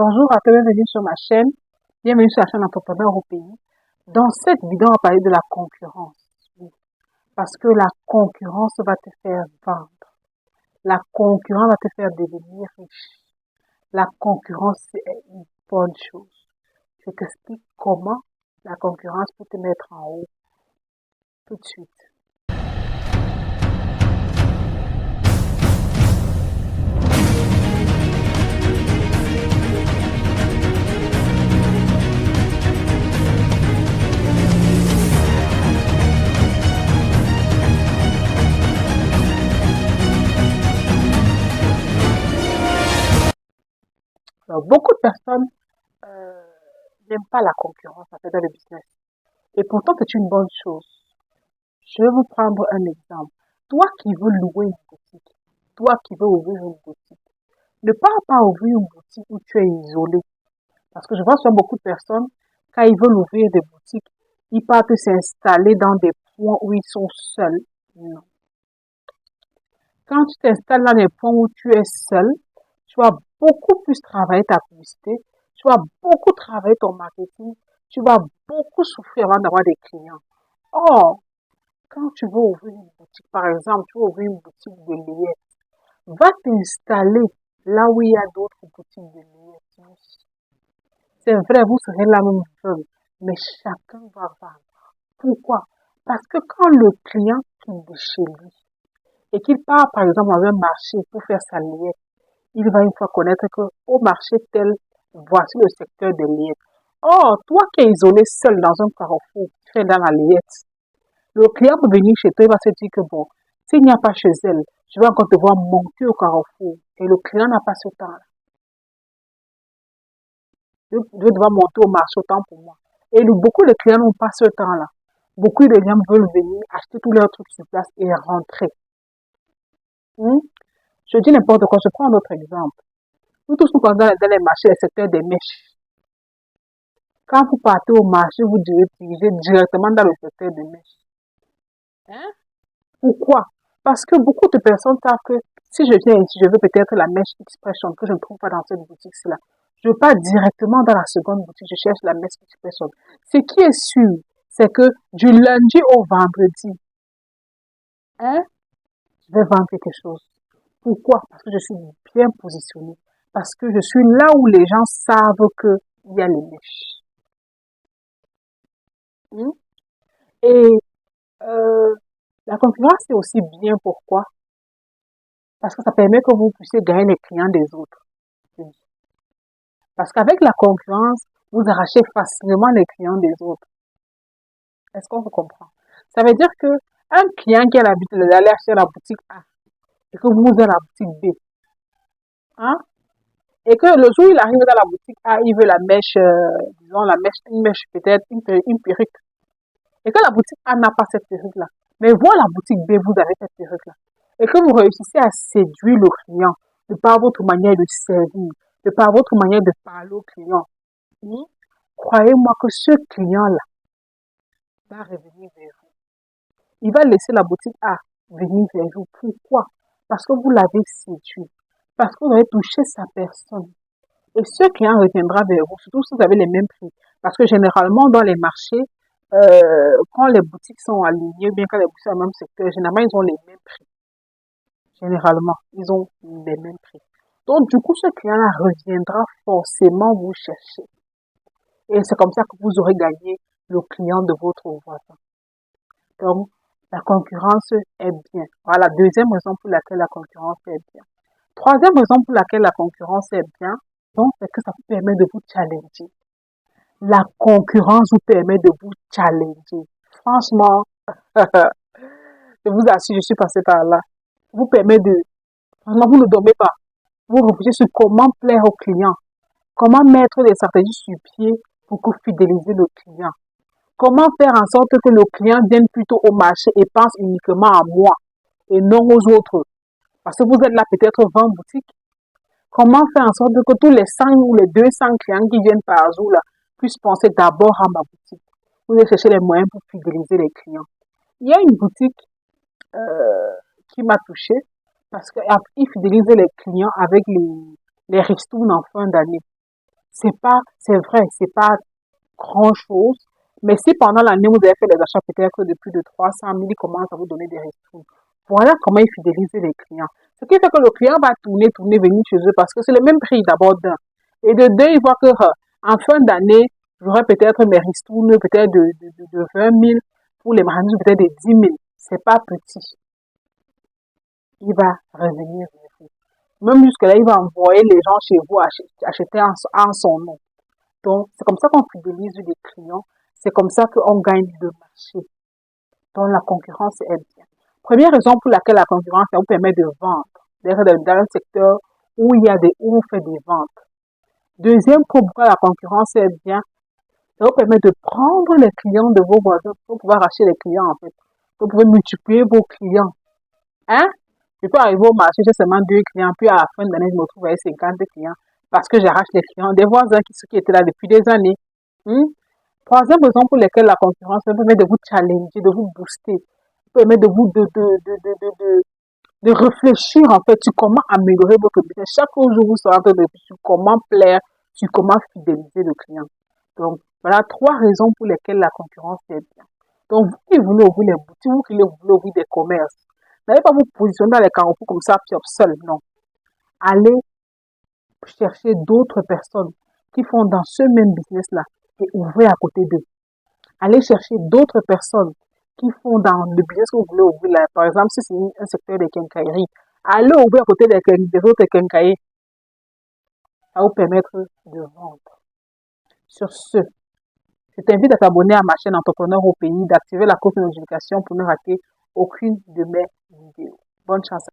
Bonjour à tous, bienvenue sur ma chaîne. Bienvenue sur la chaîne Entrepreneur au pays. Dans cette vidéo, on va parler de la concurrence. Oui, parce que la concurrence va te faire vendre. La concurrence va te faire devenir riche. La concurrence, c'est une bonne chose. Je t'explique comment la concurrence peut te mettre en haut tout de suite. Alors, beaucoup de personnes euh, n'aiment pas la concurrence en fait, dans le business. Et pourtant, c'est une bonne chose. Je vais vous prendre un exemple. Toi qui veux louer une boutique, toi qui veux ouvrir une boutique, ne pars pas ouvrir une boutique où tu es isolé. Parce que je vois souvent beaucoup de personnes, quand ils veulent ouvrir des boutiques, ils partent s'installer dans des points où ils sont seuls. Non. Quand tu t'installes dans des points où tu es seul, tu vas beaucoup plus travailler ta publicité, tu vas beaucoup travailler ton marketing, tu vas beaucoup souffrir avant d'avoir des clients. Or, quand tu veux ouvrir une boutique, par exemple, tu veux ouvrir une boutique de layette, va t'installer là où il y a d'autres boutiques de layette. C'est vrai, vous serez la même chose, mais chacun va vendre. Pourquoi? Parce que quand le client quitte de chez lui et qu'il part, par exemple, dans un marché pour faire sa layette, il va une fois connaître que au marché tel, voici le secteur des layettes. Or, toi qui es isolé seul dans un carrefour, tu es dans la layette, le client peut venir chez toi, il va se dire que bon, s'il n'y a pas chez elle, je vais encore devoir monter au carrefour. Et le client n'a pas ce temps-là. Je vais devoir monter au marché autant pour moi. Et beaucoup de clients n'ont pas ce temps-là. Beaucoup de gens veulent venir acheter tous leurs trucs sur place et rentrer. Hmm? Je dis n'importe quoi, je prends un autre exemple. Nous tous nous connaissons dans les marchés, les secteurs des mèches. Quand vous partez au marché, vous dirigez directement dans le secteur des mèches. Hein? Pourquoi? Parce que beaucoup de personnes savent que si je viens ici, je veux peut-être la mèche expression que je ne trouve pas dans cette boutique-là. Je pars directement dans la seconde boutique, je cherche la mèche expression. Ce qui est sûr, c'est que du lundi au vendredi, hein, je vais vendre quelque chose. Pourquoi? Parce que je suis bien positionnée. Parce que je suis là où les gens savent qu'il y a les mèches. Hmm? Et euh, la concurrence, c'est aussi bien. Pourquoi? Parce que ça permet que vous puissiez gagner les clients des autres. Parce qu'avec la concurrence, vous arrachez facilement les clients des autres. Est-ce qu'on vous comprend? Ça veut dire que un client qui a l'habitude d'aller acheter à la boutique A et que vous êtes à la boutique B, hein, et que le jour où il arrive dans la boutique A, il veut la mèche, disons la mèche, une mèche peut-être, une perruque, et que la boutique A n'a pas cette perruque-là, mais vous à la boutique B, vous avez cette perruque-là, et que vous réussissez à séduire le client de par votre manière de servir, de par votre manière de parler au client, hmm, croyez-moi que ce client-là va revenir vers vous. Il va laisser la boutique A venir vers vous. Pourquoi? Parce que vous l'avez séduit. Parce que vous avez touché sa personne. Et ce client reviendra vers vous, surtout si vous avez les mêmes prix. Parce que généralement, dans les marchés, quand les boutiques sont alignées, bien que les boutiques sont dans le même secteur, généralement, ils ont les mêmes prix. Généralement, ils ont les mêmes prix. Donc, du coup, ce client-là reviendra forcément vous chercher. Et c'est comme ça que vous aurez gagné le client de votre voisin. Donc, la concurrence est bien. Voilà, deuxième raison pour laquelle la concurrence est bien. Troisième raison pour laquelle la concurrence est bien, donc, c'est que ça vous permet de vous challenger. La concurrence vous permet de vous challenger. Franchement, je vous assure, je suis passée par là. Vous permet de, franchement, vous ne dormez pas. Vous réfléchissez sur comment plaire au client. Comment mettre des stratégies sur pied pour que fidéliser le client. Comment faire en sorte que le client vienne plutôt au marché et pense uniquement à moi et non aux autres. Parce que vous êtes là peut-être 20 boutiques. Comment faire en sorte que tous les 100 ou les 200 clients qui viennent par jour là, puissent penser d'abord à ma boutique. Vous allez chercher les moyens pour fidéliser les clients. Il y a une boutique qui m'a touchée parce qu'il fidélise les clients avec les ristournes en fin d'année. c'est vrai, c'est pas grand-chose. Mais si pendant l'année, vous avez fait les achats peut-être de plus de 300 000, ils commencent à vous donner des ressources. Voilà comment ils fidélisent les clients. Ce qui fait que le client va tourner, venir chez eux parce que c'est le même prix d'abord d'un. Et de deux, il voit que en fin d'année, j'aurai peut-être mes ristournes peut-être de 20 000 pour les marchandises peut-être de 10 000. C'est pas petit. Il va revenir vers vous. Même jusque-là, il va envoyer les gens chez vous acheter en son nom. Donc, c'est comme ça qu'on fidélise les clients. C'est comme ça qu'on gagne le marché. Donc, la concurrence est bien. Première raison pour laquelle la concurrence, ça vous permet de vendre. D'être dans un secteur où où on fait des ventes. Deuxième point pourquoi la concurrence est bien, ça vous permet de prendre les clients de vos voisins pour pouvoir acheter les clients, en fait. Vous pouvez multiplier vos clients. Hein? Je peux arriver au marché, j'ai seulement 2 clients, puis à la fin de l'année, je me retrouve avec 50 clients parce que j'arrache les clients des voisins qui étaient là depuis des années. Hmm? Troisième raison pour laquelle la concurrence permet de vous challenger, de vous booster, permet de vous de réfléchir en fait sur comment améliorer votre business. Chaque jour, vous serez en train de réfléchir sur comment plaire, sur comment fidéliser le client. Donc, voilà 3 raisons pour lesquelles la concurrence est bien. Donc, vous qui voulez ouvrir les boutiques, vous qui voulez ouvrir des commerces, n'allez pas vous positionner dans les carrefours comme ça, puis seul, non. Allez chercher d'autres personnes qui font dans ce même business-là et ouvrez à côté d'eux. Allez chercher d'autres personnes qui font dans le business que vous voulez ouvrir là. Par exemple, si c'est un secteur de quincaillerie, allez ouvrir à côté des autres quincailleries. Ça va vous permettre de vendre. Sur ce, je t'invite à t'abonner à ma chaîne Entrepreneur au pays, d'activer la cloche de notification pour ne rater aucune de mes vidéos. Bonne chance.